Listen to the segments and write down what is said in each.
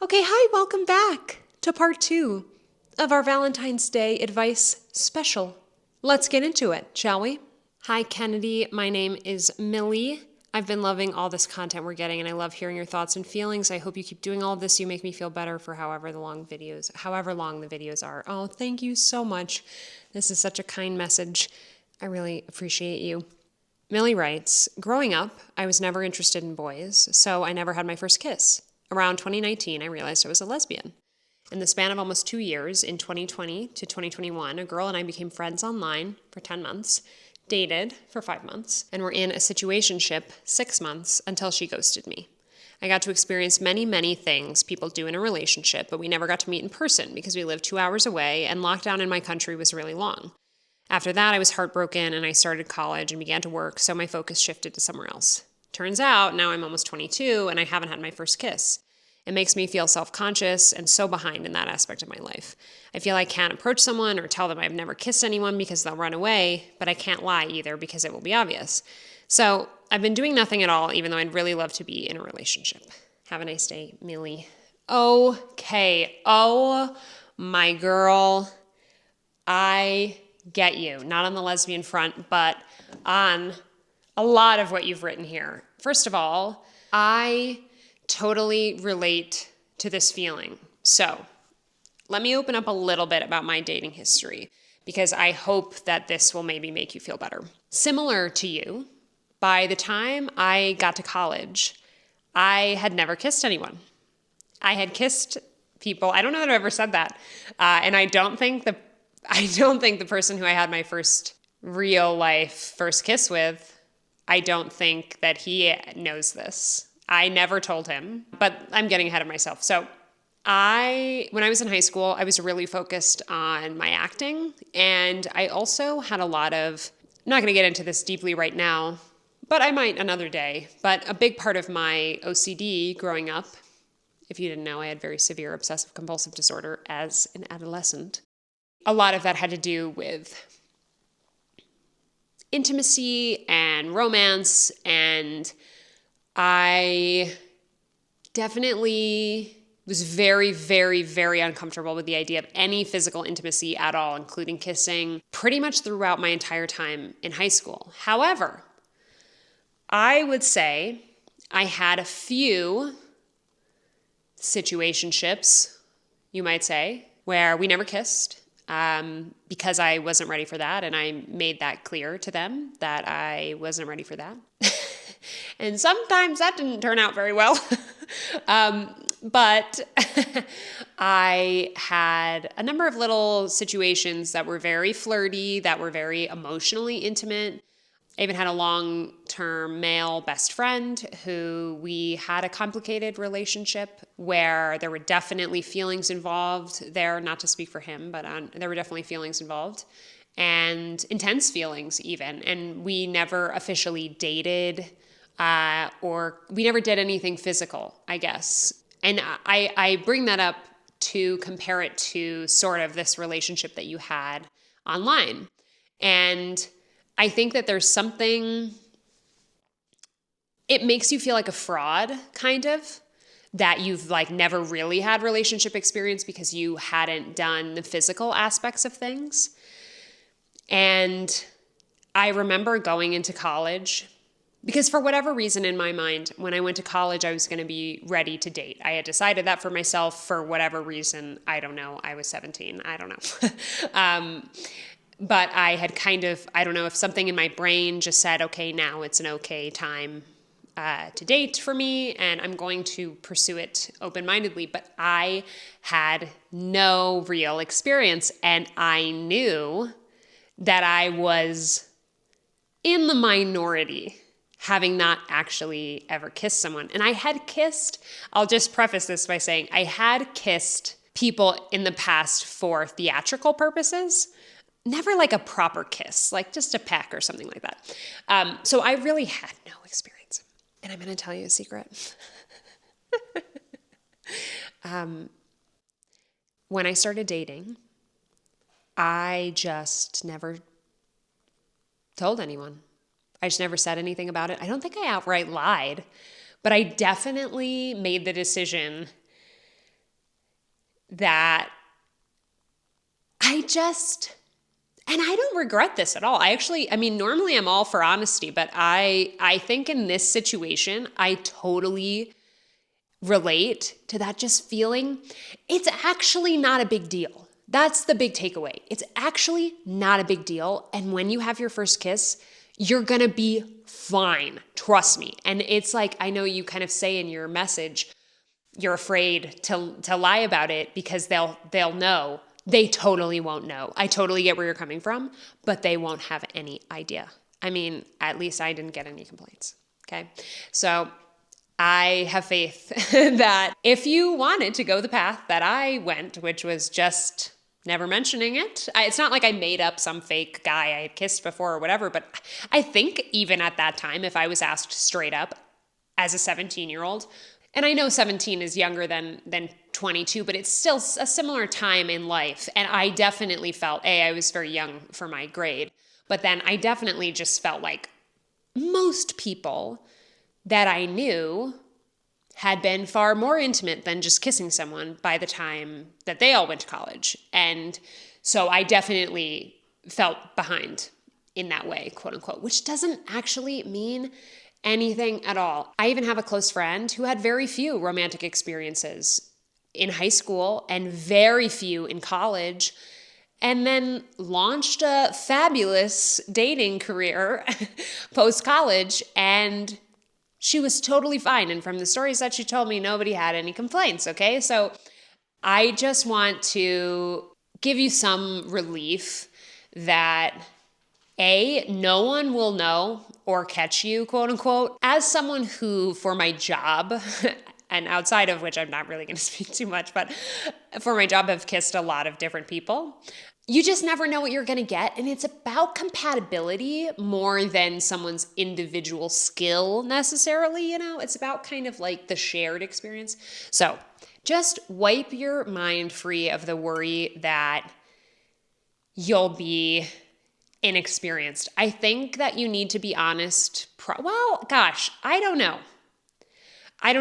Okay, hi, welcome back to part 2 of our Valentine's Day advice special. Let's get into it, shall we? Hi, Kennedy. My name is Millie. I've been loving all this content we're getting, and I love hearing your thoughts and feelings. I hope you keep doing all of this. You make me feel better for however long the videos are. Oh, thank you so much. This is such a kind message. I really appreciate you. Millie writes, growing up, I was never interested in boys, so I never had my first kiss. Around 2019, I realized I was a lesbian. In the span of almost 2 years, in 2020 to 2021, a girl and I became friends online for 10 months, dated for 5 months, and were in a situationship 6 months until she ghosted me. I got to experience many, many things people do in a relationship, but we never got to meet in person because we lived 2 hours away and lockdown in my country was really long. After that, I was heartbroken and I started college and began to work, so my focus shifted to somewhere else. Turns out, now I'm almost 22 and I haven't had my first kiss. It makes me feel self-conscious and so behind in that aspect of my life. I feel I can't approach someone or tell them I've never kissed anyone because they'll run away, but I can't lie either because it will be obvious. So I've been doing nothing at all, even though I'd really love to be in a relationship. Have a nice day, Millie. Okay. Oh, my girl. I get you. Not on the lesbian front, but on a lot of what you've written here. First of all, I totally relate to this feeling. So let me open up a little bit about my dating history because I hope that this will maybe make you feel better. Similar to you, by the time I got to college, I had never kissed anyone. I had kissed people. I don't know that I've ever said that. And I don't think the person who I had my first real life first kiss with, I don't think that he knows this. I never told him, but I'm getting ahead of myself. So when I was in high school, I was really focused on my acting. And I also had I'm not going to get into this deeply right now, but I might another day. But a big part of my OCD growing up, if you didn't know, I had very severe obsessive compulsive disorder as an adolescent. A lot of that had to do with intimacy and romance, and I definitely was very, very, very uncomfortable with the idea of any physical intimacy at all, including kissing, pretty much throughout my entire time in high school. However, I would say I had a few situationships, you might say, where we never kissed. Because I wasn't ready for that, and I made that clear to them that I wasn't ready for that. And sometimes that didn't turn out very well. But I had a number of little situations that were very flirty, that were very emotionally intimate. I even had a long-term male best friend who we had a complicated relationship where there were definitely feelings involved there, not to speak for him, but there were definitely feelings involved and intense feelings even. And we never officially dated or we never did anything physical, I guess. And I bring that up to compare it to sort of this relationship that you had online. And I think that there's something, it makes you feel like a fraud, kind of, that you've never really had relationship experience because you hadn't done the physical aspects of things. And I remember going into college, because for whatever reason in my mind, when I went to college, I was going to be ready to date. I had decided that for myself for whatever reason. I don't know. I was 17. I don't know. But I had I don't know if something in my brain just said, okay, now it's an okay time to date for me, and I'm going to pursue it open-mindedly. But I had no real experience, and I knew that I was in the minority, having not actually ever kissed someone. And I had kissed, I'll just preface this by saying, I had kissed people in the past for theatrical purposes. Never like a proper kiss, like just a peck or something like that. So I really had no experience. And I'm going to tell you a secret. When I started dating, I just never told anyone. I just never said anything about it. I don't think I outright lied, but I definitely made the decision that and I don't regret this at all. Normally I'm all for honesty, but I think in this situation, I totally relate to that just feeling. It's actually not a big deal. That's the big takeaway. It's actually not a big deal. And when you have your first kiss, you're going to be fine. Trust me. And it's like, I know you kind of say in your message, you're afraid to lie about it because they'll know. They totally won't know. I totally get where you're coming from, but they won't have any idea. I mean, at least I didn't get any complaints. Okay. So I have faith that if you wanted to go the path that I went, which was just never mentioning it, it's not like I made up some fake guy I had kissed before or whatever, but I think even at that time, if I was asked straight up as a 17-year-old, and I know 17 is younger than 22, but it's still a similar time in life. And I definitely felt, I was very young for my grade, but then I definitely just felt like most people that I knew had been far more intimate than just kissing someone by the time that they all went to college. And so I definitely felt behind in that way, quote unquote, which doesn't actually mean anything at all. I even have a close friend who had very few romantic experiences in high school and very few in college, and then launched a fabulous dating career post-college, and she was totally fine. And from the stories that she told me, nobody had any complaints, okay? So I just want to give you some relief that no one will know or catch you, quote unquote. As someone who, for my job, and outside of which I'm not really going to speak too much, but for my job, I've kissed a lot of different people. You just never know what you're going to get. And it's about compatibility more than someone's individual skill necessarily, It's about kind of like the shared experience. So just wipe your mind free of the worry that you'll be inexperienced. I think that you need to be honest. I don't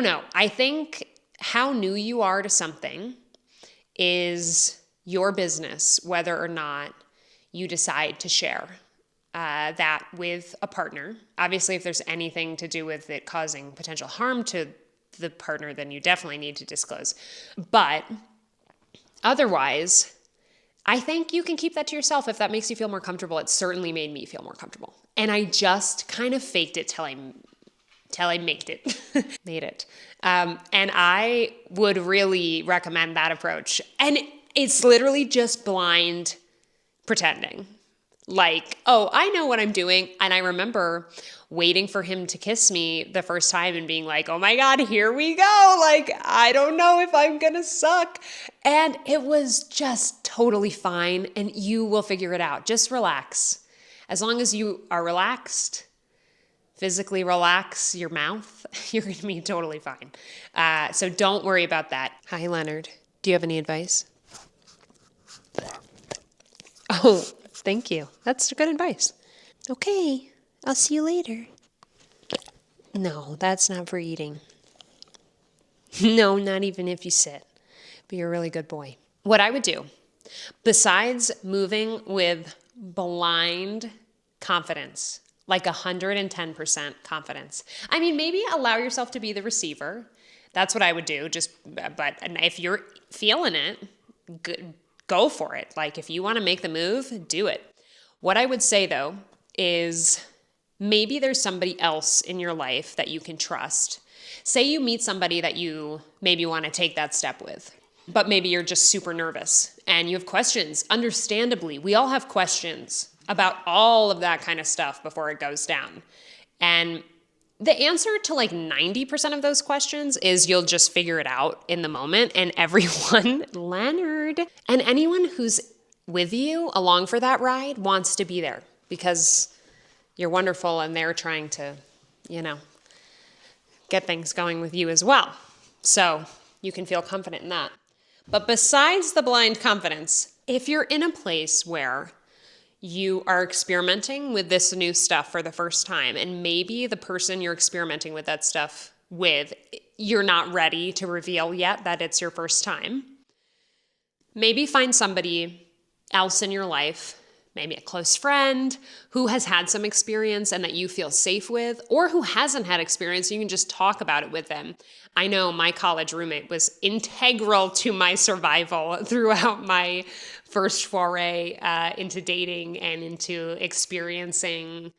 know. I think how new you are to something is your business, whether or not you decide to share that with a partner. Obviously, if there's anything to do with it causing potential harm to the partner, then you definitely need to disclose. But otherwise, I think you can keep that to yourself if that makes you feel more comfortable. It certainly made me feel more comfortable. And I just kind of faked it till I made it. Made it. And I would really recommend that approach. And it's literally just blind pretending. Like, I know what I'm doing. And I remember waiting for him to kiss me the first time and being like, oh my God, here we go. Like, I don't know if I'm going to suck. And it was just totally fine. And you will figure it out. Just relax. As long as you are relaxed, physically relax your mouth, you're going to be totally fine. So don't worry about that. Hi, Leonard. Do you have any advice? Oh, thank you. That's good advice. Okay, I'll see you later. No, that's not for eating. No, not even if you sit. But you're a really good boy. What I would do, besides moving with blind confidence, like 110% confidence. I mean, maybe allow yourself to be the receiver. That's what I would do. But if you're feeling it, go for it. Like if you want to make the move, do it. What I would say though is maybe there's somebody else in your life that you can trust. Say you meet somebody that you maybe want to take that step with, but maybe you're just super nervous and you have questions. Understandably, we all have questions about all of that kind of stuff before it goes down. And the answer to like 90% of those questions is you'll just figure it out in the moment. And everyone, Leonard, and anyone who's with you along for that ride wants to be there because you're wonderful and they're trying to, get things going with you as well. So you can feel confident in that. But besides the blind confidence, if you're in a place where you are experimenting with this new stuff for the first time, and maybe the person you're experimenting with that stuff with, you're not ready to reveal yet that it's your first time, maybe find somebody else in your life, maybe a close friend who has had some experience and that you feel safe with, or who hasn't had experience. You can just talk about it with them. I know my college roommate was integral to my survival throughout my first foray into dating and into experiencing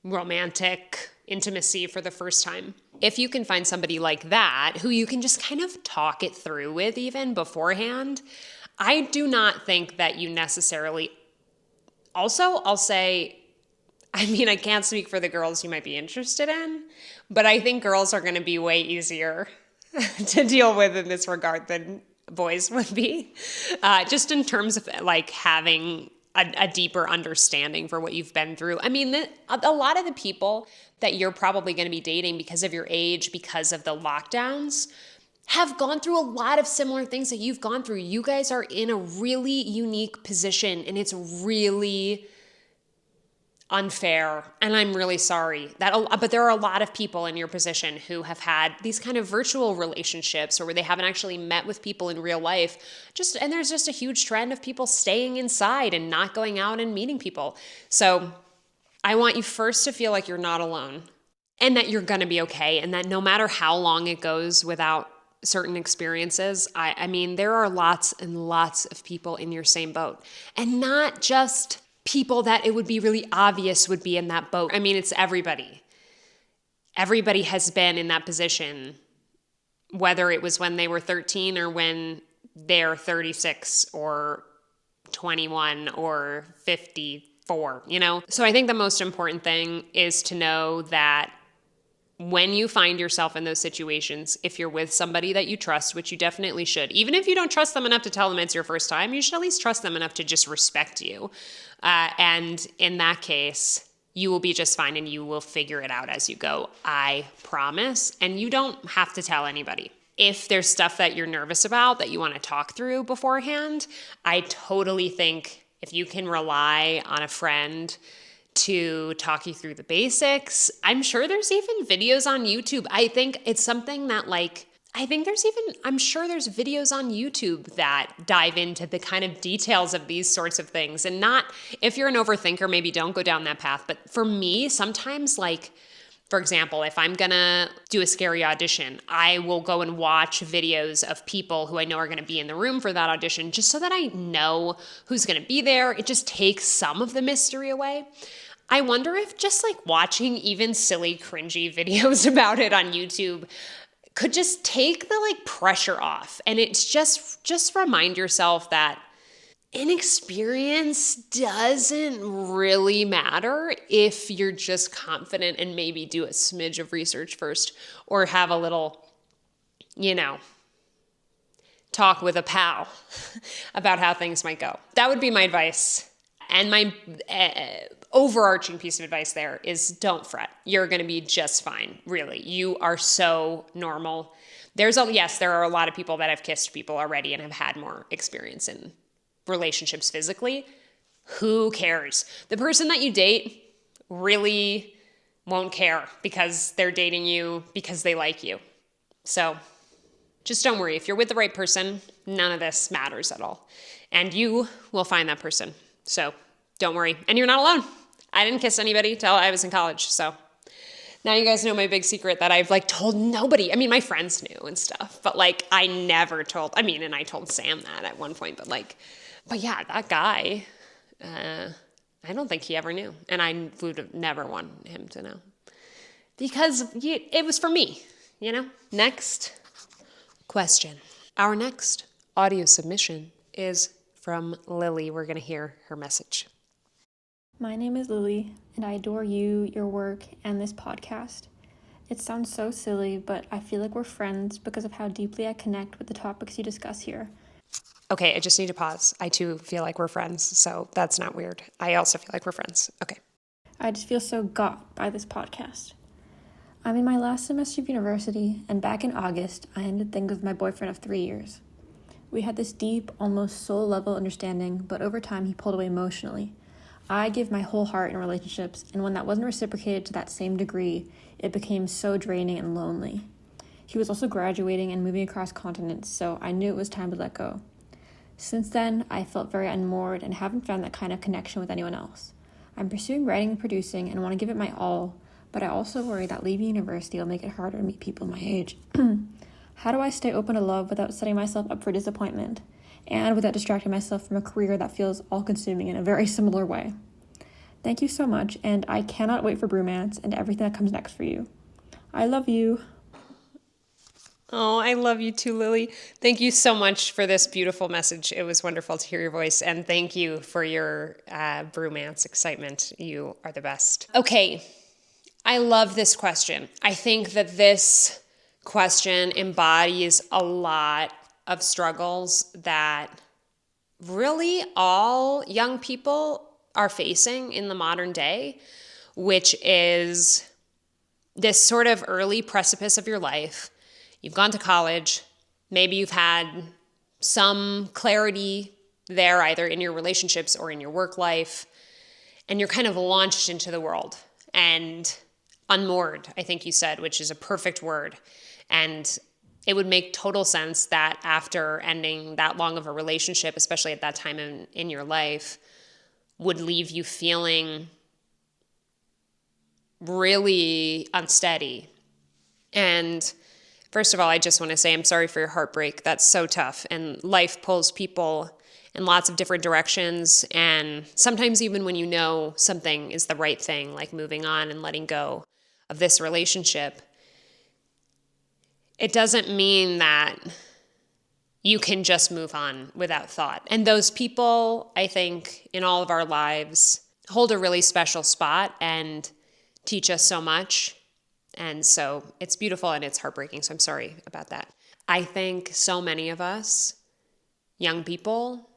romantic intimacy for the first time. If you can find somebody like that who you can just kind of talk it through with even beforehand, I do not think that you necessarily. Also, I'll say, I can't speak for the girls you might be interested in, but I think girls are going to be way easier to deal with in this regard than boys would be, just in terms of like having a deeper understanding for what you've been through. A lot of the people that you're probably going to be dating because of your age, because of the lockdowns, have gone through a lot of similar things that you've gone through. You guys are in a really unique position, and it's really unfair. And I'm really sorry but there are a lot of people in your position who have had these kind of virtual relationships or where they haven't actually met with people in real life. And there's just a huge trend of people staying inside and not going out and meeting people. So I want you first to feel like you're not alone and that you're going to be okay. And that no matter how long it goes without certain experiences, there are lots and lots of people in your same boat, and not just people that it would be really obvious would be in that boat. It's everybody. Everybody has been in that position, whether it was when they were 13 or when they're 36 or 21 or 54, So I think the most important thing is to know that when you find yourself in those situations, if you're with somebody that you trust, which you definitely should, even if you don't trust them enough to tell them it's your first time, you should at least trust them enough to just respect you. And in that case, you will be just fine and you will figure it out as you go. I promise. And you don't have to tell anybody. If there's stuff that you're nervous about that you want to talk through beforehand, I totally think if you can rely on a friend to talk you through the basics. I'm sure there's even videos on YouTube. I think it's something that I'm sure there's videos on YouTube that dive into the kind of details of these sorts of things. And not, if you're an overthinker, maybe don't go down that path. But for me, sometimes for example, if I'm gonna do a scary audition, I will go and watch videos of people who I know are gonna be in the room for that audition, just so that I know who's gonna be there. It just takes some of the mystery away. I wonder if just watching even silly, cringy videos about it on YouTube could just take the pressure off. And it's just remind yourself that inexperience doesn't really matter if you're just confident and maybe do a smidge of research first, or have a little, talk with a pal about how things might go. That would be my advice. And my overarching piece of advice there is don't fret. You're going to be just fine, really. You are so normal. There are a lot of people that have kissed people already and have had more experience in relationships physically. Who cares? The person that you date really won't care because they're dating you because they like you. So just don't worry. If you're with the right person, none of this matters at all. And you will find that person. So don't worry. And you're not alone. I didn't kiss anybody till I was in college. So now you guys know my big secret that I've told nobody. My friends knew and stuff, but I never told, and I told Sam that at one point, but yeah, that guy, I don't think he ever knew. And I would have never wanted him to know because it was for me, Next question. Our next audio submission is from Lily. We're going to hear her message. My name is Lily, and I adore you, your work, and this podcast. It sounds so silly, but I feel like we're friends because of how deeply I connect with the topics you discuss here. Okay, I just need to pause. I too feel like we're friends, so that's not weird. I also feel like we're friends. Okay. I just feel so got by this podcast. I'm in my last semester of university, and back in August, I ended things with my boyfriend of 3 years. We had this deep, almost soul-level understanding, but over time he pulled away emotionally. I give my whole heart in relationships, and when that wasn't reciprocated to that same degree, it became so draining and lonely. He was also graduating and moving across continents, so I knew it was time to let go. Since then, I felt very unmoored and haven't found that kind of connection with anyone else. I'm pursuing writing and producing and want to give it my all, but I also worry that leaving university will make it harder to meet people my age. How do I stay open to love without setting myself up for disappointment, and without distracting myself from a career that feels all-consuming in a very similar way? Thank you so much, and I cannot wait for bromance and everything that comes next for you. I love you. Oh, I love you too, Lily. Thank you so much for this beautiful message. It was wonderful to hear your voice, and thank you for your bromance excitement. You are the best. Okay, I love this question. I think that this question embodies a lot of struggles that really all young people are facing in the modern day, which is this sort of early precipice of your life. You've gone to college, maybe you've had some clarity there, either in your relationships or in your work life, and you're kind of launched into the world and unmoored, I think you said, which is a perfect word. And it would make total sense that after ending that long of a relationship, especially at that time in your life, would leave you feeling really unsteady. And first of all, I just want to say I'm sorry for your heartbreak. That's so tough. And life pulls people in lots of different directions. And sometimes even when you know something is the right thing, like moving on and letting go of this relationship, it doesn't mean that you can just move on without thought. And those people, I think, in all of our lives hold a really special spot and teach us so much. And so it's beautiful and it's heartbreaking. So I'm sorry about that. I think so many of us, young people,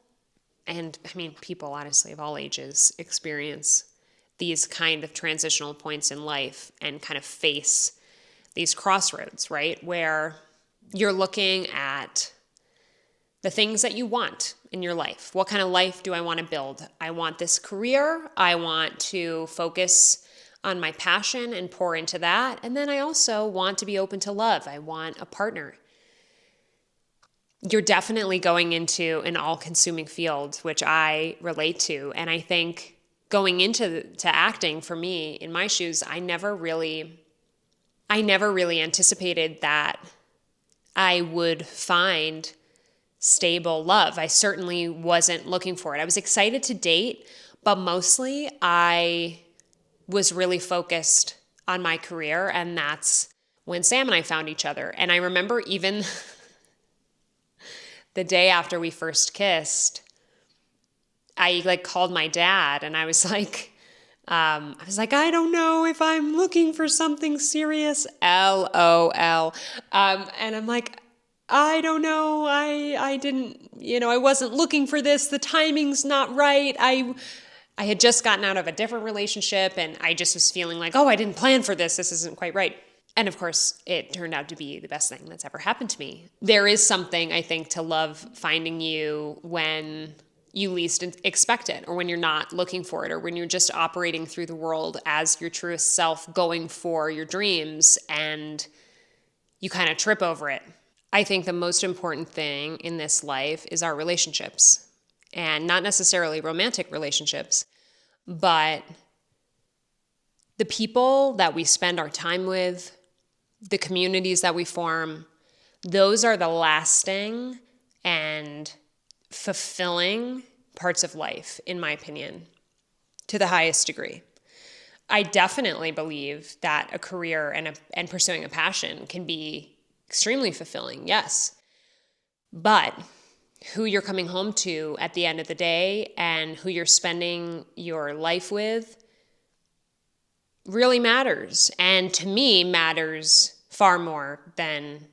and I mean people honestly of all ages, experience these kind of transitional points in life and kind of face these crossroads, right? Where you're looking at the things that you want in your life. What kind of life do I want to build? I want this career. I want to focus on my passion and pour into that. And then I also want to be open to love. I want a partner. You're definitely going into an all-consuming field, which I relate to. And I think going into acting, for me, in my shoes, I never really anticipated that I would find stable love. I certainly wasn't looking for it. I was excited to date, but mostly I was really focused on my career, and that's when Sam and I found each other. And I remember even the day after we first kissed, I called my dad and I was like, I don't know if I'm looking for something serious, LOL. And I'm like, I don't know. I didn't, I wasn't looking for this. The timing's not right. I had just gotten out of a different relationship and I just was feeling like, oh, I didn't plan for this. This isn't quite right. And of course, it turned out to be the best thing that's ever happened to me. There is something, I think, to love finding you when you least expect it, or when you're not looking for it, or when you're just operating through the world as your truest self, going for your dreams, and you kind of trip over it. I think the most important thing in this life is our relationships, and not necessarily romantic relationships, but the people that we spend our time with, the communities that we form, those are the lasting and fulfilling parts of life, in my opinion, to the highest degree. I definitely believe that a career and pursuing a passion can be extremely fulfilling, yes. But who you're coming home to at the end of the day and who you're spending your life with really matters. And to me, matters far more than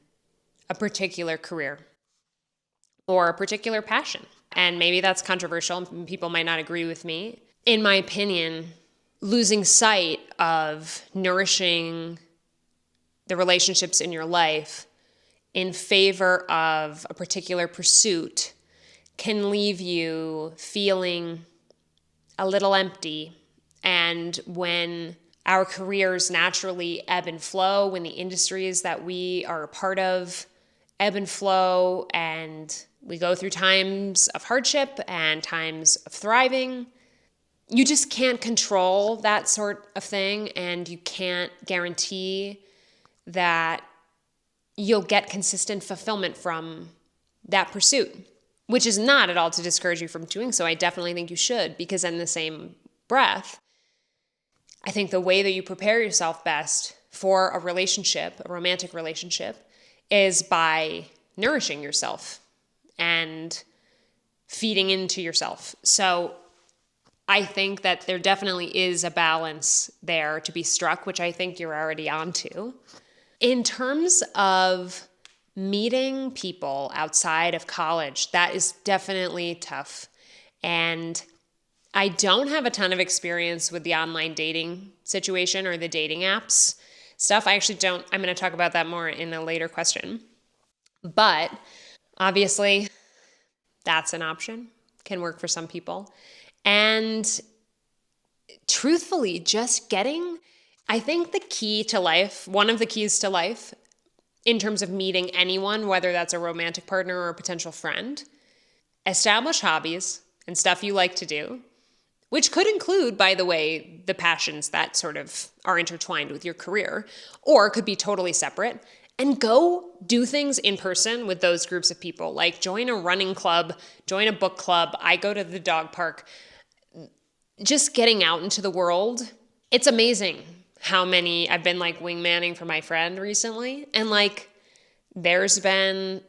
a particular career or a particular passion. And maybe that's controversial and people might not agree with me. In my opinion, losing sight of nourishing the relationships in your life in favor of a particular pursuit can leave you feeling a little empty. And when our careers naturally ebb and flow, when the industries that we are a part of ebb and flow, and We go through times of hardship and times of thriving. You just can't control that sort of thing, and you can't guarantee that you'll get consistent fulfillment from that pursuit, which is not at all to discourage you from doing so. I definitely think you should, because in the same breath, I think the way that you prepare yourself best for a relationship, a romantic relationship, is by nourishing yourself and feeding into yourself. So I think that there definitely is a balance there to be struck, which I think you're already onto. In terms of meeting people outside of college, that is definitely tough. And I don't have a ton of experience with the online dating situation or the dating apps stuff. I actually don't. I'm going to talk about that more in a later question. But obviously, that's an option, can work for some people. And truthfully, just getting, I think the key to life, one of the keys to life in terms of meeting anyone, whether that's a romantic partner or a potential friend, establish hobbies and stuff you like to do, which could include, by the way, the passions that sort of are intertwined with your career, or could be totally separate, and go do things in person with those groups of people. Like join a running club, join a book club. I go to the dog park. Just getting out into the world. It's amazing how many, I've been like wingmanning for my friend recently, and like there's been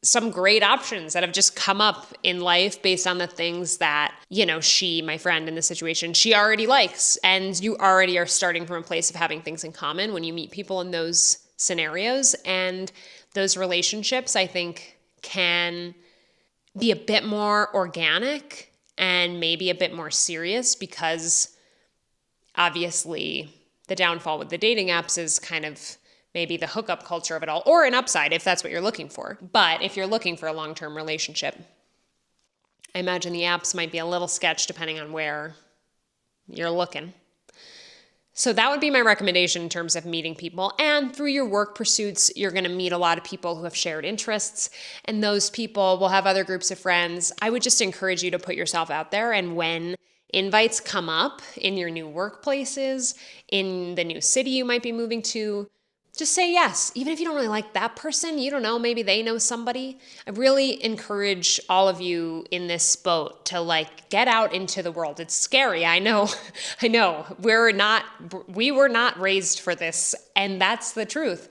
some great options that have just come up in life based on the things that, you know, she, my friend in this situation, she already likes. And you already are starting from a place of having things in common when you meet people in those scenarios. And those relationships, I think, can be a bit more organic and maybe a bit more serious, because obviously the downfall with the dating apps is kind of maybe the hookup culture of it all, or an upside if that's what you're looking for. But if you're looking for a long-term relationship, I imagine the apps might be a little sketch depending on where you're looking. So that would be my recommendation in terms of meeting people. And through your work pursuits, you're going to meet a lot of people who have shared interests, and those people will have other groups of friends. I would just encourage you to put yourself out there, and when invites come up in your new workplaces, in the new city you might be moving to, just say yes. Even if you don't really like that person, you don't know, maybe they know somebody. I really encourage all of you in this boat to like get out into the world. It's scary. I know. I know. We were not raised for this, and that's the truth.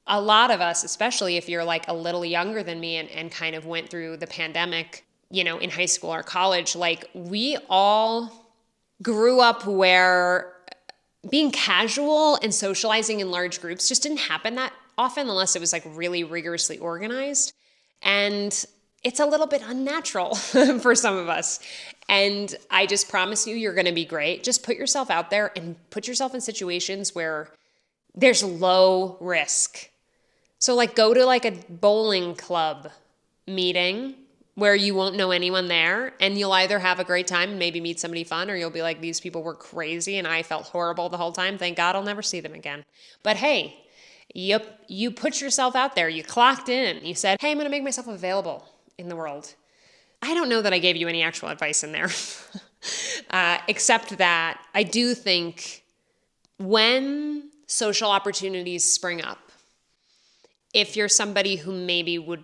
A lot of us, especially if you're like a little younger than me and kind of went through the pandemic, you know, in high school or college, like we all grew up where being casual and socializing in large groups just didn't happen that often unless it was like really rigorously organized. And it's a little bit unnatural for some of us. And I just promise you, you're going to be great. Just put yourself out there and put yourself in situations where there's low risk. So like go to like a bowling club meeting where you won't know anyone there, and you'll either have a great time and maybe meet somebody fun, or you'll be like, these people were crazy and I felt horrible the whole time. Thank God I'll never see them again. But hey, you put yourself out there. You clocked in. You said, hey, I'm going to make myself available in the world. I don't know that I gave you any actual advice in there, except that I do think when social opportunities spring up, if you're somebody who maybe would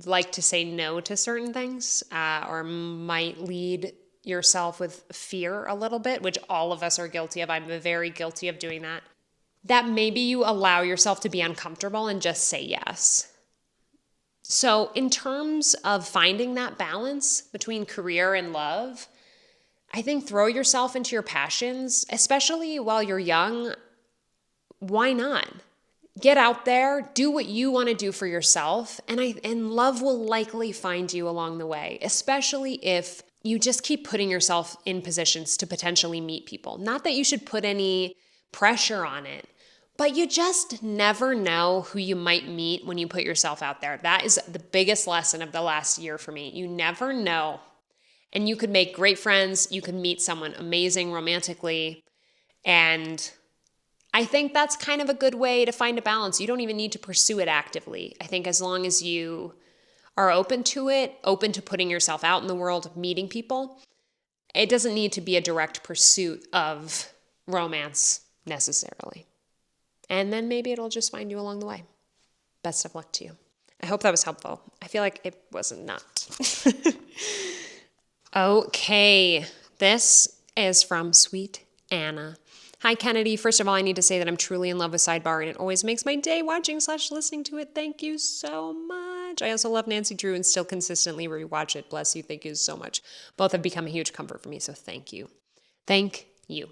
like to say no to certain things, or might lead yourself with fear a little bit, which all of us are guilty of. I'm very guilty of doing that. That maybe you allow yourself to be uncomfortable and just say yes. So in terms of finding that balance between career and love, I think throw yourself into your passions, especially while you're young. Why not? Get out there, do what you want to do for yourself, and love will likely find you along the way, especially if you just keep putting yourself in positions to potentially meet people. Not that you should put any pressure on it, but you just never know who you might meet when you put yourself out there. That is the biggest lesson of the last year for me. You never know. And you could make great friends, you could meet someone amazing romantically, and I think that's kind of a good way to find a balance. You don't even need to pursue it actively. I think as long as you are open to it, open to putting yourself out in the world, meeting people, it doesn't need to be a direct pursuit of romance necessarily. And then maybe it'll just find you along the way. Best of luck to you. I hope that was helpful. I feel like it was not. Okay, this is from Sweet Anna. Hi, Kennedy. First of all, I need to say that I'm truly in love with Sidebar, and it always makes my day watching/listening to it. Thank you so much. I also love Nancy Drew and still consistently rewatch it. Bless you. Thank you so much. Both have become a huge comfort for me, so thank you. Thank you.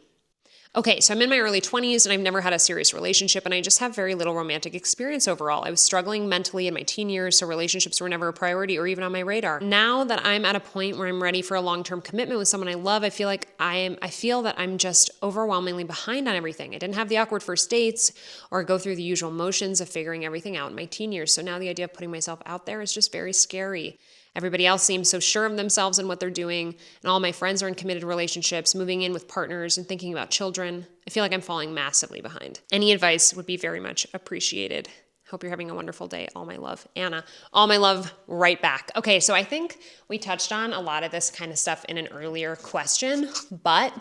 Okay, so I'm in my early 20s and I've never had a serious relationship, and I just have very little romantic experience overall. I was struggling mentally in my teen years, so relationships were never a priority or even on my radar. Now that I'm at a point where I'm ready for a long-term commitment with someone I love, I feel that I'm just overwhelmingly behind on everything. I didn't have the awkward first dates or go through the usual motions of figuring everything out in my teen years. So now the idea of putting myself out there is just very scary. Everybody else seems so sure of themselves and what they're doing, and all my friends are in committed relationships, moving in with partners and thinking about children. I feel like I'm falling massively behind. Any advice would be very much appreciated. Hope you're having a wonderful day. All my love, Anna. All my love right back. Okay, so I think we touched on a lot of this kind of stuff in an earlier question, but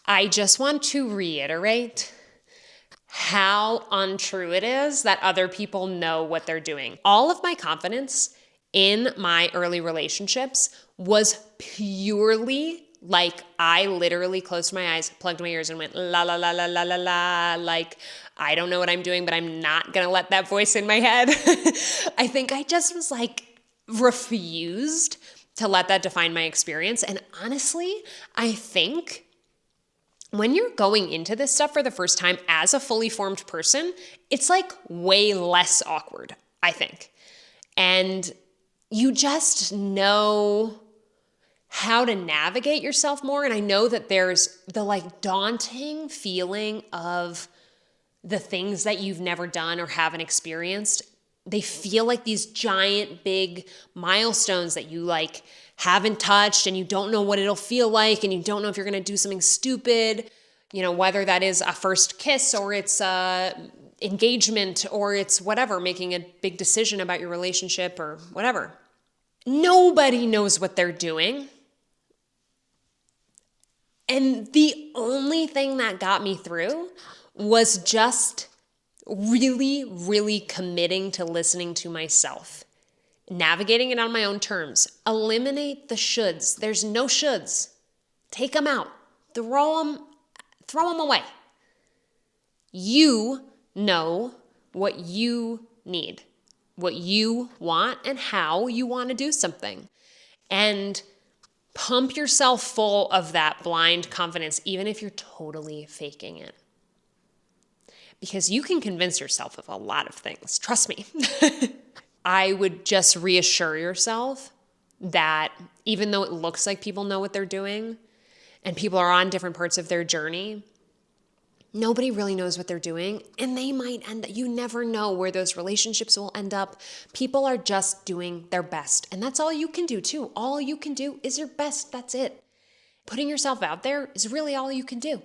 I just want to reiterate how untrue it is that other people know what they're doing. All of my confidence in my early relationships was purely like I literally closed my eyes, plugged my ears, and went la la la la la la la. Like, I don't know what I'm doing, but I'm not gonna let that voice in my head. I think I just was like refused to let that define my experience. And honestly, I think when you're going into this stuff for the first time as a fully formed person, it's like way less awkward, I think. And you just know how to navigate yourself more. And I know that there's the like daunting feeling of the things that you've never done or haven't experienced. They feel like these giant, big milestones that you like haven't touched, and you don't know what it'll feel like, and you don't know if you're going to do something stupid, you know, whether that is a first kiss or it's engagement or it's whatever, making a big decision about your relationship or whatever. Nobody knows what they're doing. And the only thing that got me through was just really, really committing to listening to myself, navigating it on my own terms. Eliminate the shoulds. There's no shoulds. Take them out. Throw them away. You know what you need, what you want, and how you want to do something. And pump yourself full of that blind confidence, even if you're totally faking it. Because you can convince yourself of a lot of things. Trust me. I would just reassure yourself that even though it looks like people know what they're doing and people are on different parts of their journey, nobody really knows what they're doing, and they might end up, you never know where those relationships will end up. People are just doing their best, and that's all you can do too. All you can do is your best. That's it. Putting yourself out there is really all you can do.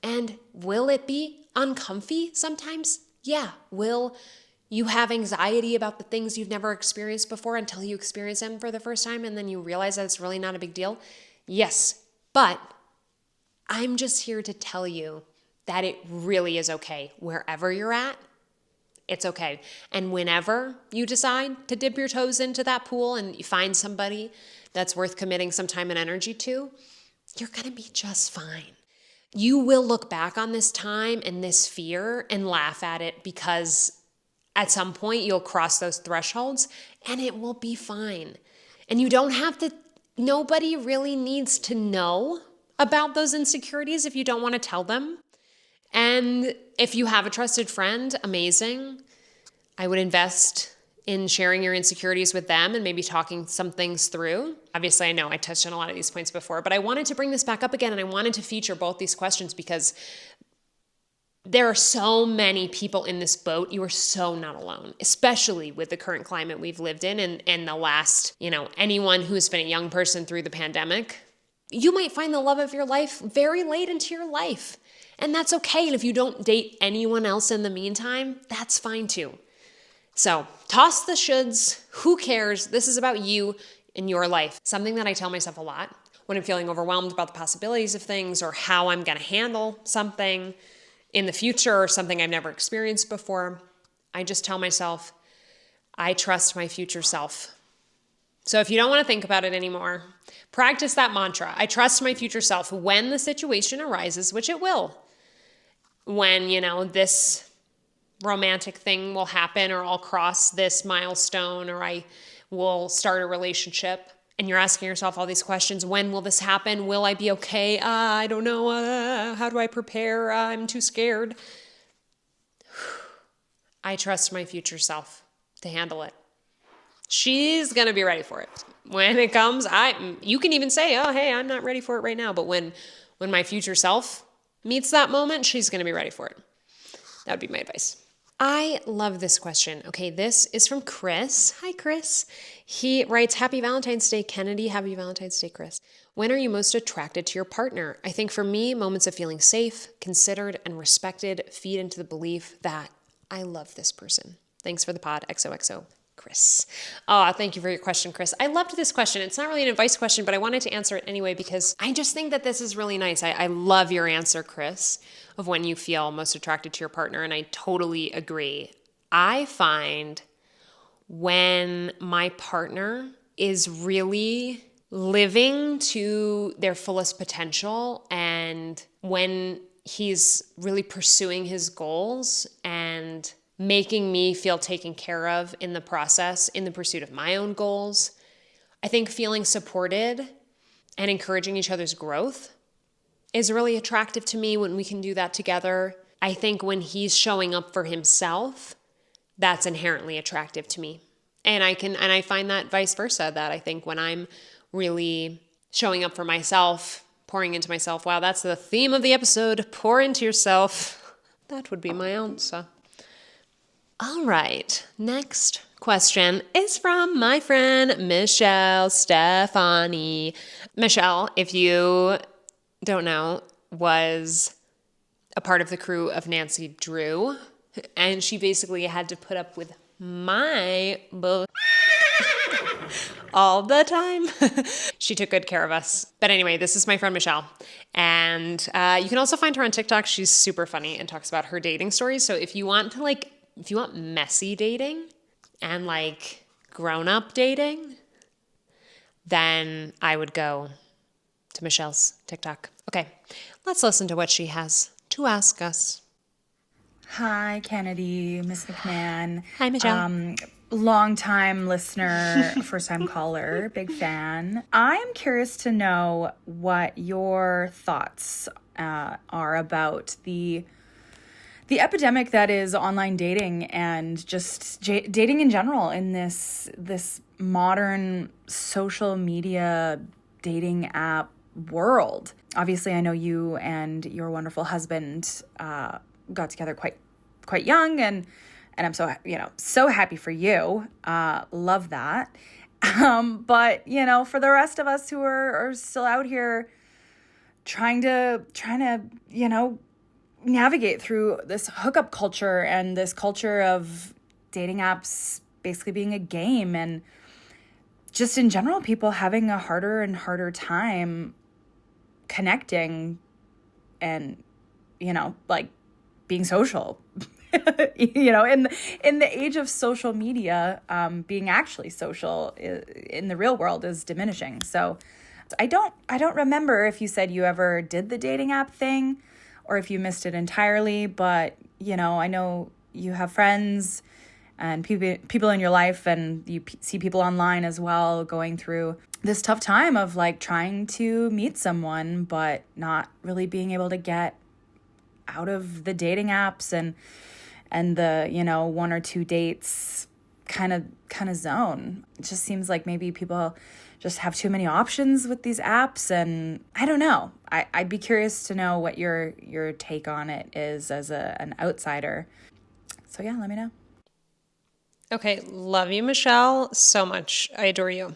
And will it be uncomfy sometimes? Yeah. Will you have anxiety about the things you've never experienced before until you experience them for the first time, and then you realize that it's really not a big deal? Yes. But I'm just here to tell you that it really is okay. Wherever you're at, it's okay. And whenever you decide to dip your toes into that pool and you find somebody that's worth committing some time and energy to, you're going to be just fine. You will look back on this time and this fear and laugh at it, because at some point you'll cross those thresholds and it will be fine. And you don't have to, nobody really needs to know about those insecurities if you don't want to tell them. And if you have a trusted friend, amazing. I would invest in sharing your insecurities with them and maybe talking some things through. Obviously, I know I touched on a lot of these points before, but I wanted to bring this back up again, and I wanted to feature both these questions because there are so many people in this boat. You are so not alone, especially with the current climate we've lived in and the last, anyone who's been a young person through the pandemic. You might find the love of your life very late into your life. And that's okay. And if you don't date anyone else in the meantime, that's fine too. So toss the shoulds. Who cares? This is about you and your life. Something that I tell myself a lot when I'm feeling overwhelmed about the possibilities of things or how I'm going to handle something in the future or something I've never experienced before. I just tell myself, I trust my future self. So if you don't want to think about it anymore, practice that mantra. I trust my future self when the situation arises, which it will. When, this romantic thing will happen, or I'll cross this milestone, or I will start a relationship. And you're asking yourself all these questions. When will this happen? Will I be okay? I don't know. How do I prepare? I'm too scared. I trust my future self to handle it. She's going to be ready for it. When it comes, you can even say, oh, hey, I'm not ready for it right now. But when my future self meets that moment, she's going to be ready for it. That would be my advice. I love this question. Okay, this is from Chris. Hi, Chris. He writes, Happy Valentine's Day, Kennedy. Happy Valentine's Day, Chris. When are you most attracted to your partner? I think for me, moments of feeling safe, considered, and respected feed into the belief that I love this person. Thanks for the pod. XOXO. Chris. Oh, thank you for your question, Chris. I loved this question. It's not really an advice question, but I wanted to answer it anyway because I just think that this is really nice. I love your answer, Chris, of when you feel most attracted to your partner, and I totally agree. I find when my partner is really living to their fullest potential and when he's really pursuing his goals and making me feel taken care of in the process, in the pursuit of my own goals. I think feeling supported and encouraging each other's growth is really attractive to me when we can do that together. I think when he's showing up for himself, that's inherently attractive to me. And I find that vice versa, that I think when I'm really showing up for myself, pouring into myself, wow, that's the theme of the episode, pour into yourself. That would be my answer. All right, next question is from my friend Michelle Stefani. Michelle, if you don't know, was a part of the crew of Nancy Drew, and she basically had to put up with my bull all the time. She took good care of us. But anyway, this is my friend Michelle. And you can also find her on TikTok. She's super funny and talks about her dating stories. So if you want messy dating and grown-up dating, then I would go to Michelle's TikTok. Okay, let's listen to what she has to ask us. Hi, Kennedy, Miss McMann. Hi, Michelle. Long-time listener, first-time caller, big fan. I'm curious to know what your thoughts are about the epidemic that is online dating and just dating in general in this modern social media dating app world. Obviously, I know you and your wonderful husband got together quite young, and I'm so happy for you. Love that. But for the rest of us who are still out here trying to navigate through this hookup culture and this culture of dating apps basically being a game, and just in general people having a harder and harder time connecting and being social. In the age of social media, being actually social in the real world is diminishing. So I don't remember if you said you ever did the dating app thing or if you missed it entirely, but I know you have friends and people in your life, and you see people online as well going through this tough time of trying to meet someone but not really being able to get out of the dating apps and the one or two dates kind of zone. It just seems like maybe people just have too many options with these apps, and I don't know. I'd be curious to know what your take on it is as an outsider. So yeah, let me know. Okay, love you, Michelle, so much. I adore you.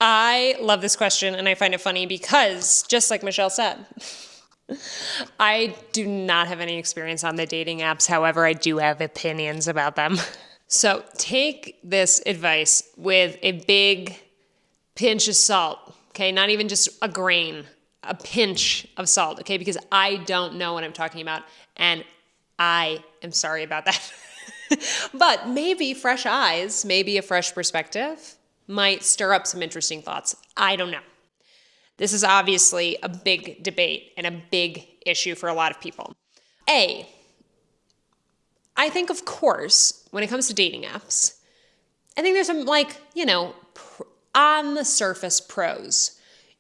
I love this question, and I find it funny because, just like Michelle said, I do not have any experience on the dating apps. However, I do have opinions about them. So take this advice with a big pinch of salt, okay? Not even just a grain, a pinch of salt, okay? Because I don't know what I'm talking about, and I am sorry about that. But maybe fresh eyes, maybe a fresh perspective might stir up some interesting thoughts. I don't know. This is obviously a big debate and a big issue for a lot of people. I think, of course, when it comes to dating apps, I think there's some, on the surface pros.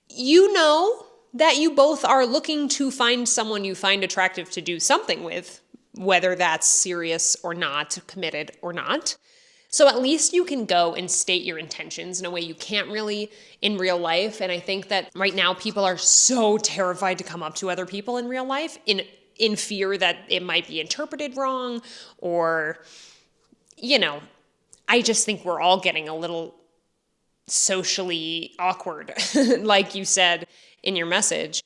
You know that you both are looking to find someone you find attractive to do something with, whether that's serious or not, committed or not. So at least you can go and state your intentions in a way you can't really in real life. And I think that right now people are so terrified to come up to other people in real life in fear that it might be interpreted wrong, or, I just think we're all getting a little socially awkward, like you said in your message.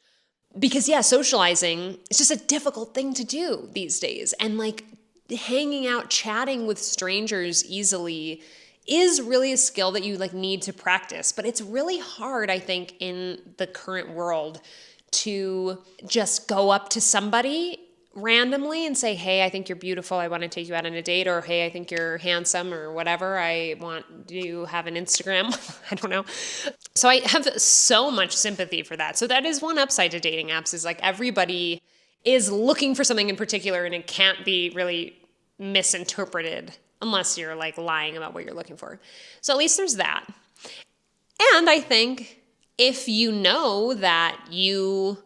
Because socializing is just a difficult thing to do these days. And hanging out, chatting with strangers easily is really a skill that you need to practice. But it's really hard, I think, in the current world to just go up to somebody randomly and say, hey, I think you're beautiful, I want to take you out on a date, or hey, I think you're handsome, or whatever, do you have an Instagram? I don't know. So I have so much sympathy for that. So that is one upside to dating apps, is everybody is looking for something in particular, and it can't be really misinterpreted unless you're lying about what you're looking for. So at least there's that. And I think if you know that you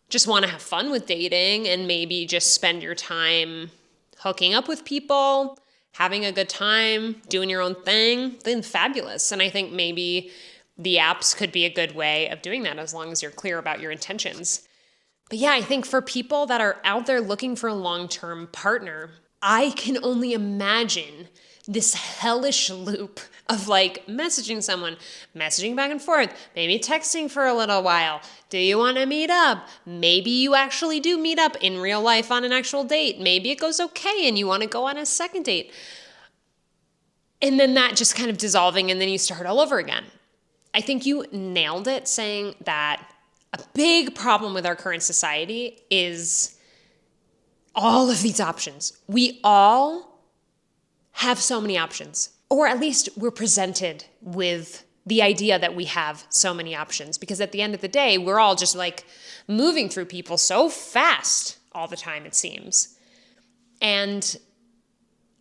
just want to have fun with dating and maybe just spend your time hooking up with people, having a good time, doing your own thing, then fabulous. And I think maybe the apps could be a good way of doing that, as long as you're clear about your intentions. But I think for people that are out there looking for a long-term partner, I can only imagine this hellish loop of messaging someone, messaging back and forth, maybe texting for a little while. Do you want to meet up? Maybe you actually do meet up in real life on an actual date. Maybe it goes okay and you want to go on a second date. And then that just kind of dissolving, and then you start all over again. I think you nailed it saying that a big problem with our current society is all of these options. We all have so many options, or at least we're presented with the idea that we have so many options, because at the end of the day, we're all just moving through people so fast all the time, it seems. And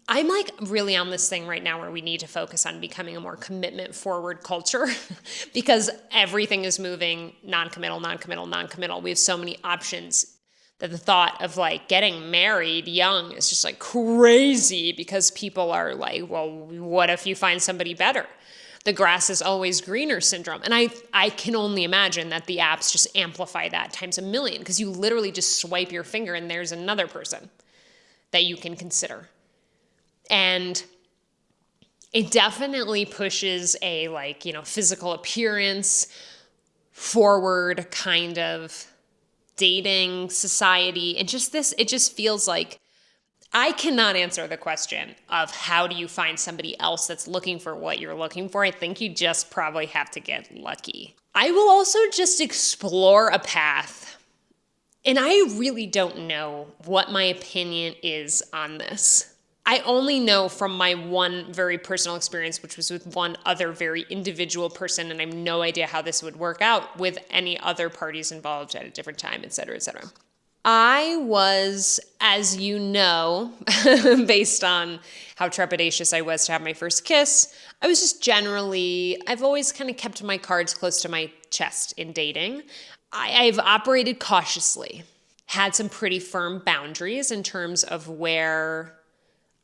I'm really on this thing right now where we need to focus on becoming a more commitment forward culture because everything is moving non-committal. We have so many options that the thought of getting married young is just crazy, because people are well, what if you find somebody better? The grass is always greener syndrome. And I can only imagine that the apps just amplify that times a million, because you literally just swipe your finger and there's another person that you can consider. And it definitely pushes a physical appearance forward kind of dating society. And it just feels like I cannot answer the question of how do you find somebody else that's looking for what you're looking for. I think you just probably have to get lucky. I will also just explore a path. And I really don't know what my opinion is on this. I only know from my one very personal experience, which was with one other very individual person, and I have no idea how this would work out with any other parties involved at a different time, et cetera, et cetera. I was, as you know, based on how trepidatious I was to have my first kiss, I was just I've always kind of kept my cards close to my chest in dating. I've operated cautiously, had some pretty firm boundaries in terms of where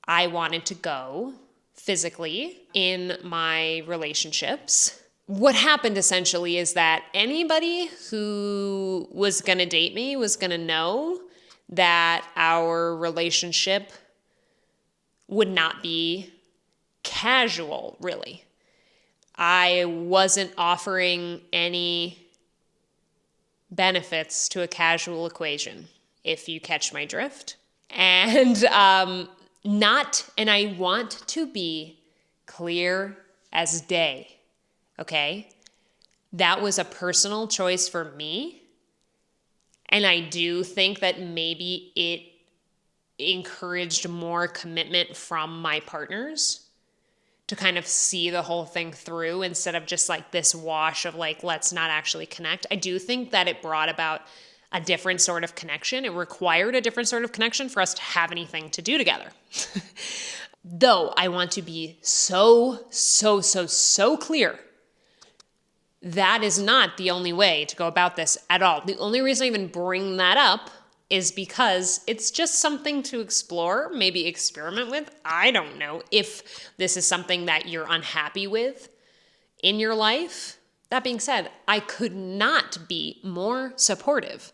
I wanted to go physically in my relationships. What happened essentially is that anybody who was going to date me was going to know that our relationship would not be casual, really. I wasn't offering any benefits to a casual equation, if you catch my drift. And And I want to be clear as day, okay? That was a personal choice for me. And I do think that maybe it encouraged more commitment from my partners to kind of see the whole thing through instead of just like this wash of like, let's not actually connect. I do think that it brought about a different sort of connection. It required a different sort of connection for us to have anything to do together. Though I want to be so clear. That is not the only way to go about this at all. The only reason I even bring that up is because it's just something to explore, maybe experiment with. I don't know if this is something that you're unhappy with in your life. That being said, I could not be more supportive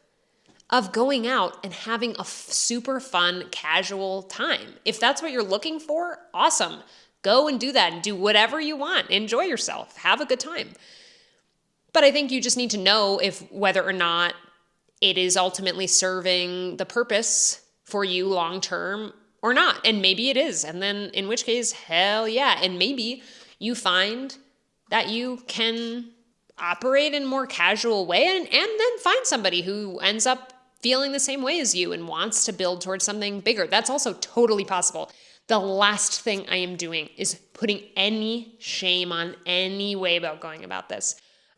of going out and having a super fun, casual time. If that's what you're looking for, awesome. Go and do that and do whatever you want. Enjoy yourself. Have a good time. But I think you just need to know whether or not it is ultimately serving the purpose for you long term or not. And maybe it is. And then in which case, hell yeah. And maybe you find that you can operate in a more casual way and then find somebody who ends up feeling the same way as you and wants to build towards something bigger. That's also totally possible. The last thing I am doing is putting any shame on any way about going about this.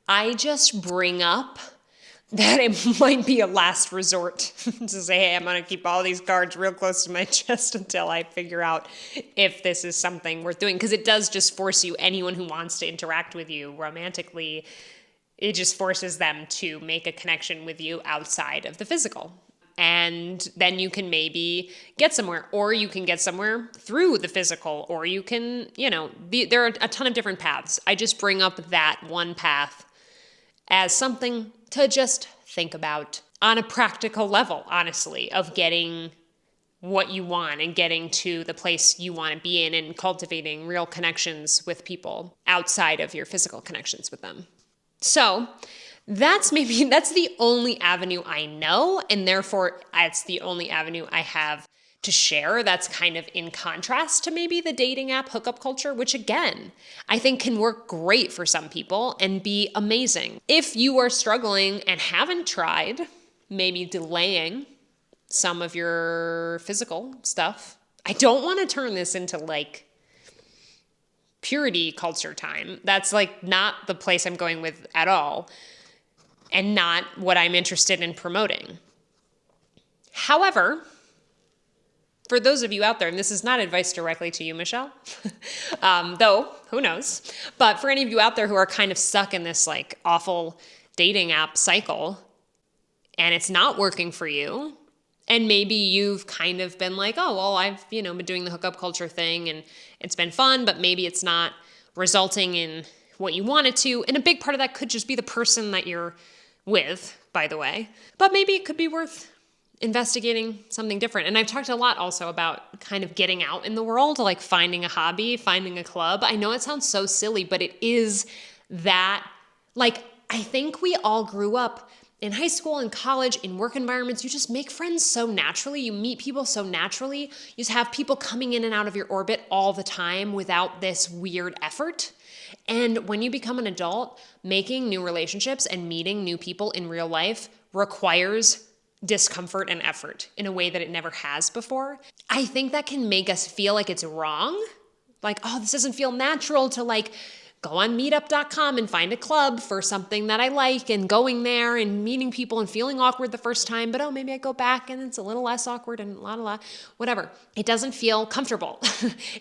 I just bring up that it might be a last resort to say, hey, I'm going to keep all these cards real close to my chest until I figure out if this is something worth doing. Because it does just force you, anyone who wants to interact with you romantically, it just forces them to make a connection with you outside of the physical. And then you can maybe get somewhere, or you can get somewhere through the physical, or you can, there are a ton of different paths. I just bring up that one path as something to just think about on a practical level, honestly, of getting what you want and getting to the place you want to be in and cultivating real connections with people outside of your physical connections with them. So that's the only avenue I know, and therefore it's the only avenue I have to share that's kind of in contrast to maybe the dating app hookup culture, which again, I think can work great for some people and be amazing. If you are struggling and haven't tried, maybe delaying some of your physical stuff, I don't want to turn this into like purity culture time. That's like not the place I'm going with at all, and not what I'm interested in promoting. However, for those of you out there, and this is not advice directly to you, Michelle, though, who knows? But for any of you out there who are kind of stuck in this like awful dating app cycle and it's not working for you, and maybe you've kind of been like, oh, well, I've, been doing the hookup culture thing and it's been fun, but maybe it's not resulting in what you want it to. And a big part of that could just be the person that you're with, by the way. But maybe it could be worth investigating something different. And I've talked a lot also about kind of getting out in the world, like finding a hobby, finding a club. I know it sounds so silly, but it is that, like, I think we all grew up in high school and college, in work environments. You just make friends so naturally. You meet people so naturally. You just have people coming in and out of your orbit all the time without this weird effort. And when you become an adult, making new relationships and meeting new people in real life requires discomfort and effort in a way that it never has before. I think that can make us feel like it's wrong. Like, oh, this doesn't feel natural to like go on meetup.com and find a club for something that I like, and going there and meeting people and feeling awkward the first time, but oh, maybe I go back and it's a little less awkward and whatever. It doesn't feel comfortable.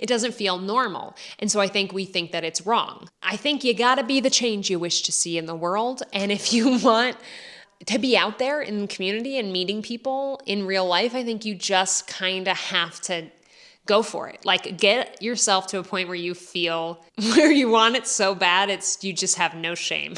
It doesn't feel normal. And so I think we think that it's wrong. I think you gotta be the change you wish to see in the world. And if you want to be out there in the community and meeting people in real life, I think you just kind of have to go for it. Like, get yourself to a point where you feel where you want it so bad, you just have no shame.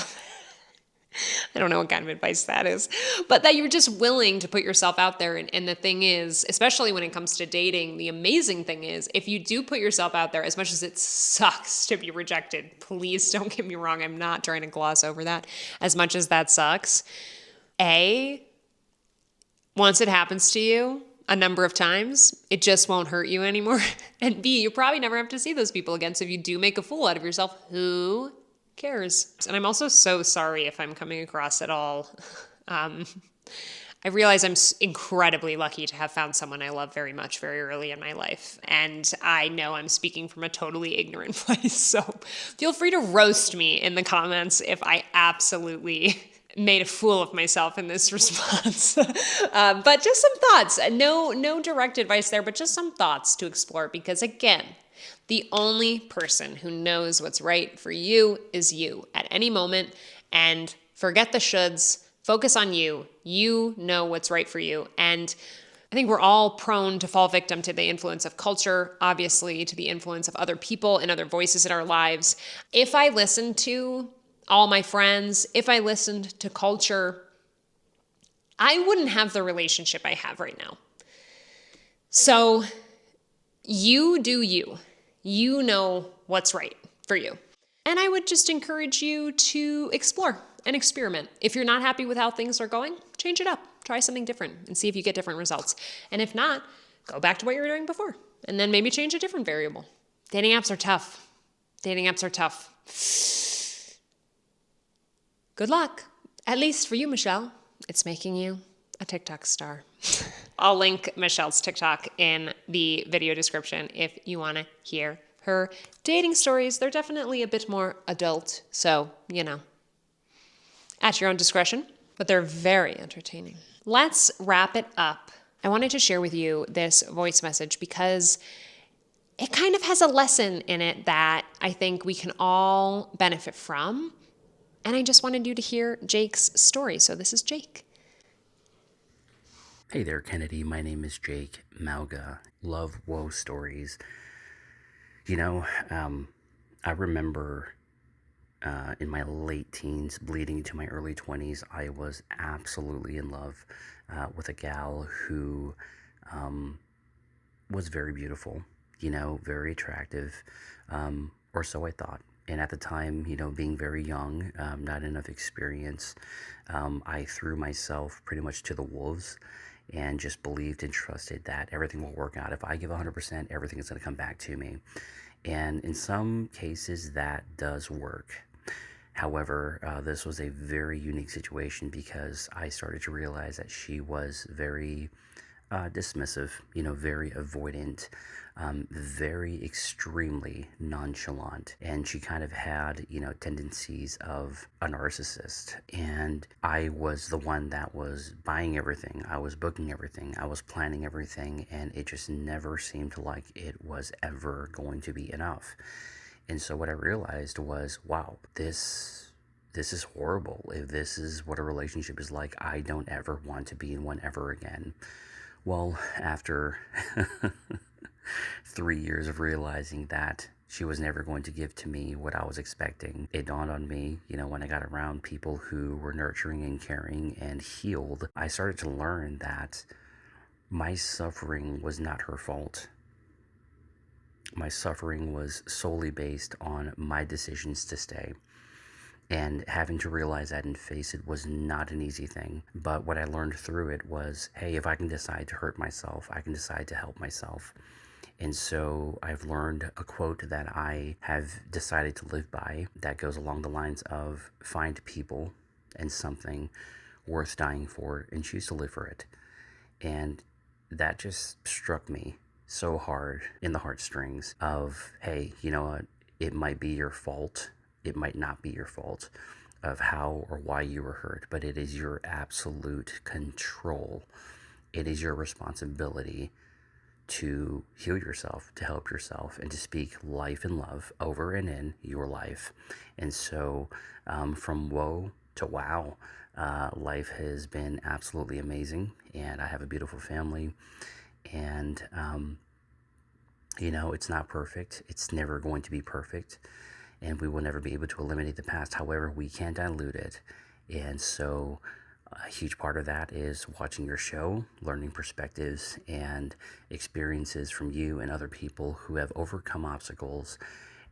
I don't know what kind of advice that is, but that you're just willing to put yourself out there. And the thing is, especially when it comes to dating, the amazing thing is, if you do put yourself out there, as much as it sucks to be rejected, please don't get me wrong, I'm not trying to gloss over that, as much as that sucks. Once it happens to you, a number of times, it just won't hurt you anymore. And B, you probably never have to see those people again. So if you do make a fool out of yourself, who cares? And I'm also so sorry if I'm coming across at all. I realize I'm incredibly lucky to have found someone I love very much very early in my life. And I know I'm speaking from a totally ignorant place. So feel free to roast me in the comments if I absolutely made a fool of myself in this response. But just some thoughts. No direct advice there, but just some thoughts to explore. Because again, the only person who knows what's right for you is you at any moment. And forget the shoulds. Focus on you. You know what's right for you. And I think we're all prone to fall victim to the influence of culture, obviously, to the influence of other people and other voices in our lives. If I listened to all my friends, if I listened to culture, I wouldn't have the relationship I have right now. So you do you. You know what's right for you. And I would just encourage you to explore and experiment. If you're not happy with how things are going, change it up. Try something different and see if you get different results. And if not, go back to what you were doing before and then maybe change a different variable. Dating apps are tough. Dating apps are tough. Good luck. At least for you, Michelle. It's making you a TikTok star. I'll link Michelle's TikTok in the video description if you want to hear her dating stories. They're definitely a bit more adult, so, at your own discretion, but they're very entertaining. Let's wrap it up. I wanted to share with you this voice message because it kind of has a lesson in it that I think we can all benefit from. And I just wanted you to hear Jake's story. So this is Jake. Hey there, Kennedy. My name is Jake Malga. Love woe stories. I remember in my late teens, bleeding into my early 20s, I was absolutely in love with a gal who was very beautiful, very attractive, or so I thought. And at the time, being very young, not enough experience, I threw myself pretty much to the wolves and just believed and trusted that everything will work out. If I give 100%, everything is going to come back to me. And in some cases, that does work. However, this was a very unique situation because I started to realize that she was very dismissive, very avoidant, very extremely nonchalant. And she kind of had, tendencies of a narcissist. And I was the one that was buying everything. I was booking everything. I was planning everything. And it just never seemed like it was ever going to be enough. And so what I realized was, wow, this is horrible. If this is what a relationship is like, I don't ever want to be in one ever again. Well, after 3 years of realizing that she was never going to give to me what I was expecting, it dawned on me, when I got around people who were nurturing and caring and healed, I started to learn that my suffering was not her fault. My suffering was solely based on my decisions to stay. And having to realize that and face it was not an easy thing. But what I learned through it was, hey, if I can decide to hurt myself, I can decide to help myself. And so I've learned a quote that I have decided to live by that goes along the lines of find people and something worth dying for and choose to live for it. And that just struck me so hard in the heartstrings of, hey, you know what? It might be your fault. It might not be your fault of how or why you were hurt, but it is your absolute control. It is your responsibility to heal yourself, to help yourself, and to speak life and love over and in your life. And so from woe to wow, life has been absolutely amazing, and I have a beautiful family, and it's not perfect. It's never going to be perfect, and we will never be able to eliminate the past. However, we can dilute it. And so a huge part of that is watching your show, learning perspectives and experiences from you and other people who have overcome obstacles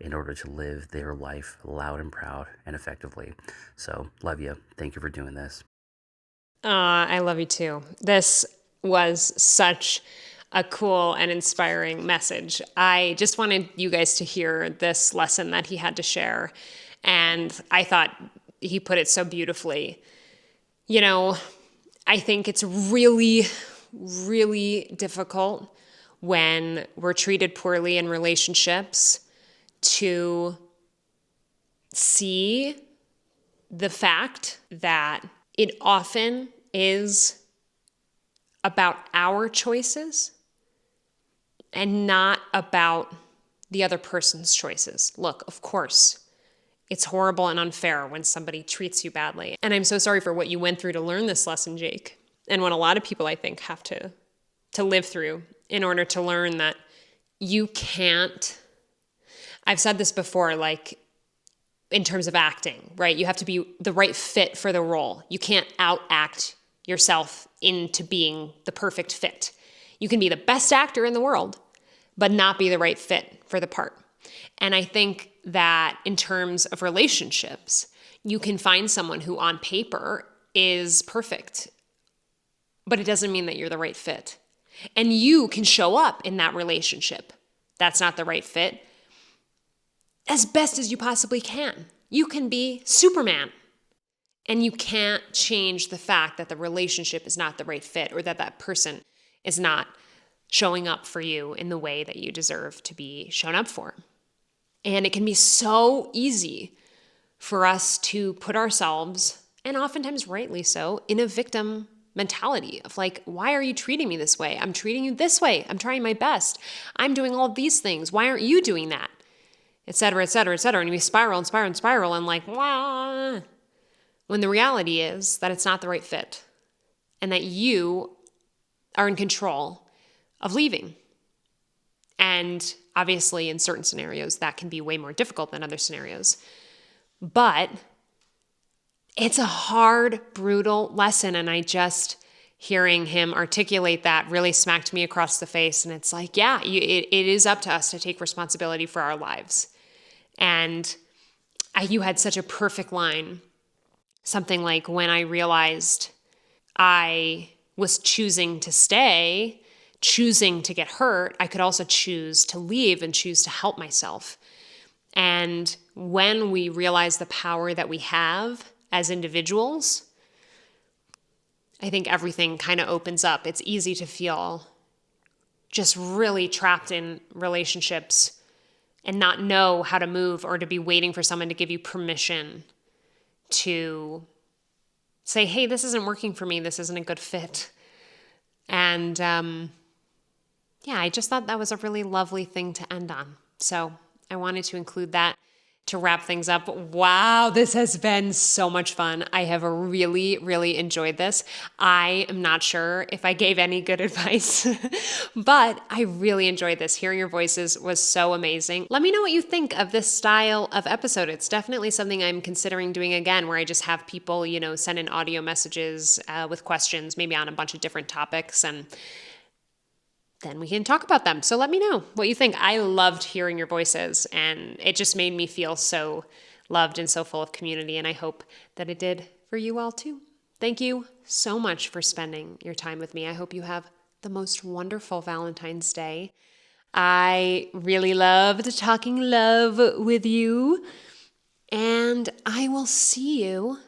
in order to live their life loud and proud and effectively. So, love you. Thank you for doing this. I love you too. This was such a cool and inspiring message. I just wanted you guys to hear this lesson that he had to share. And I thought he put it so beautifully. You know, I think it's really, really difficult when we're treated poorly in relationships to see the fact that it often is about our choices and not about the other person's choices. Look, of course, it's horrible and unfair when somebody treats you badly. And I'm so sorry for what you went through to learn this lesson, Jake. And what a lot of people, I think, have to live through in order to learn that you can't. I've said this before, like in terms of acting, right? You have to be the right fit for the role. You can't outact yourself into being the perfect fit. You can be the best actor in the world, but not be the right fit for the part. And I think that in terms of relationships, you can find someone who on paper is perfect, but it doesn't mean that you're the right fit. And you can show up in that relationship that's not the right fit as best as you possibly can. You can be Superman. And you can't change the fact that the relationship is not the right fit or that that person is not showing up for you in the way that you deserve to be shown up for. And it can be so easy for us to put ourselves, and oftentimes rightly so, in a victim mentality of like, why are you treating me this way? I'm treating you this way. I'm trying my best. I'm doing all these things. Why aren't you doing that? Et cetera, et cetera, et cetera. And we spiral and spiral and spiral and like, wah. When the reality is that it's not the right fit and that you are in control of leaving. And obviously in certain scenarios, that can be way more difficult than other scenarios. But it's a hard, brutal lesson. And I just, hearing him articulate that really smacked me across the face. And it's like, yeah, it is up to us to take responsibility for our lives. And you had such a perfect line. Something like, when I realized I was choosing to stay, choosing to get hurt, I could also choose to leave and choose to help myself. And when we realize the power that we have as individuals, I think everything kind of opens up. It's easy to feel just really trapped in relationships and not know how to move, or to be waiting for someone to give you permission to say, hey, this isn't working for me. This isn't a good fit. And I just thought that was a really lovely thing to end on. So I wanted to include that to wrap things up. Wow, this has been so much fun. I have really, really enjoyed this. I am not sure if I gave any good advice, but I really enjoyed this. Hearing your voices was so amazing. Let me know what you think of this style of episode. It's definitely something I'm considering doing again, where I just have people, send in audio messages with questions, maybe on a bunch of different topics, and then we can talk about them. So let me know what you think. I loved hearing your voices, and it just made me feel so loved and so full of community, and I hope that it did for you all too. Thank you so much for spending your time with me. I hope you have the most wonderful Valentine's Day. I really loved talking love with you, and I will see you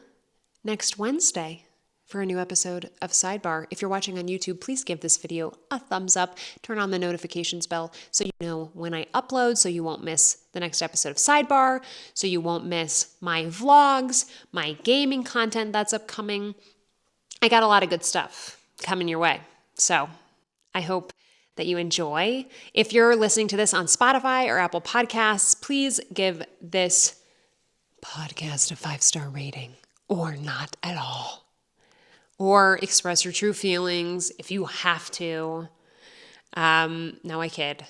next Wednesday for a new episode of Sidebar. If you're watching on YouTube, please give this video a thumbs up, turn on the notifications bell so you know when I upload, so you won't miss the next episode of Sidebar, so you won't miss my vlogs, my gaming content that's upcoming. I got a lot of good stuff coming your way. So I hope that you enjoy. If you're listening to this on Spotify or Apple Podcasts, please give this podcast a 5-star rating, or not at all. Or express your true feelings if you have to. No, I kid.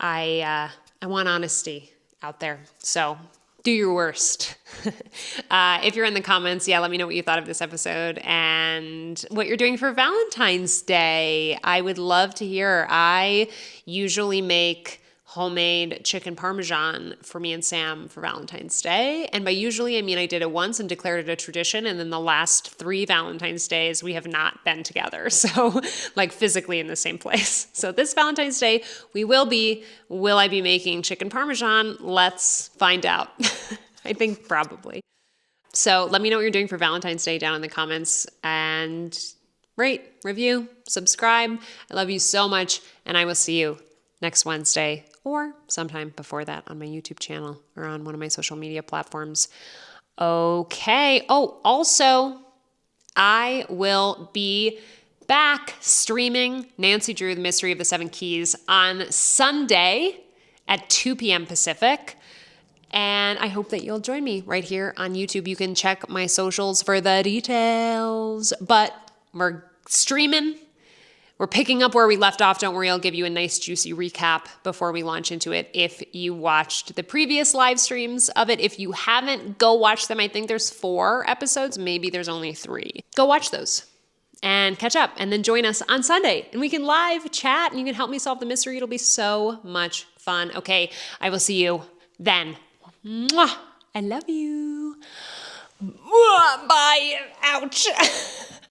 I want honesty out there. So do your worst. If you're in the comments, let me know what you thought of this episode and what you're doing for Valentine's Day. I would love to hear. I usually make homemade chicken parmesan for me and Sam for Valentine's Day. And by usually, I mean I did it once and declared it a tradition. And then the last 3 Valentine's Days, we have not been together. So like physically in the same place. So this Valentine's Day, will I be making chicken parmesan? Let's find out. I think probably. So let me know what you're doing for Valentine's Day down in the comments, and rate, review, subscribe. I love you so much, and I will see you next Wednesday or sometime before that on my YouTube channel or on one of my social media platforms. Okay. Oh, also, I will be back streaming Nancy Drew, The Mystery of the Seven Keys on Sunday at 2 p.m. Pacific. And I hope that you'll join me right here on YouTube. You can check my socials for the details. But we're streaming. We're picking up where we left off. Don't worry, I'll give you a nice juicy recap before we launch into it. If you watched the previous live streams of it, if you haven't, go watch them. I think there's 4 episodes. Maybe there's only 3. Go watch those and catch up, and then join us on Sunday. And we can live chat, and you can help me solve the mystery. It'll be so much fun. Okay, I will see you then. Mwah! I love you. Mwah! Bye. Ouch.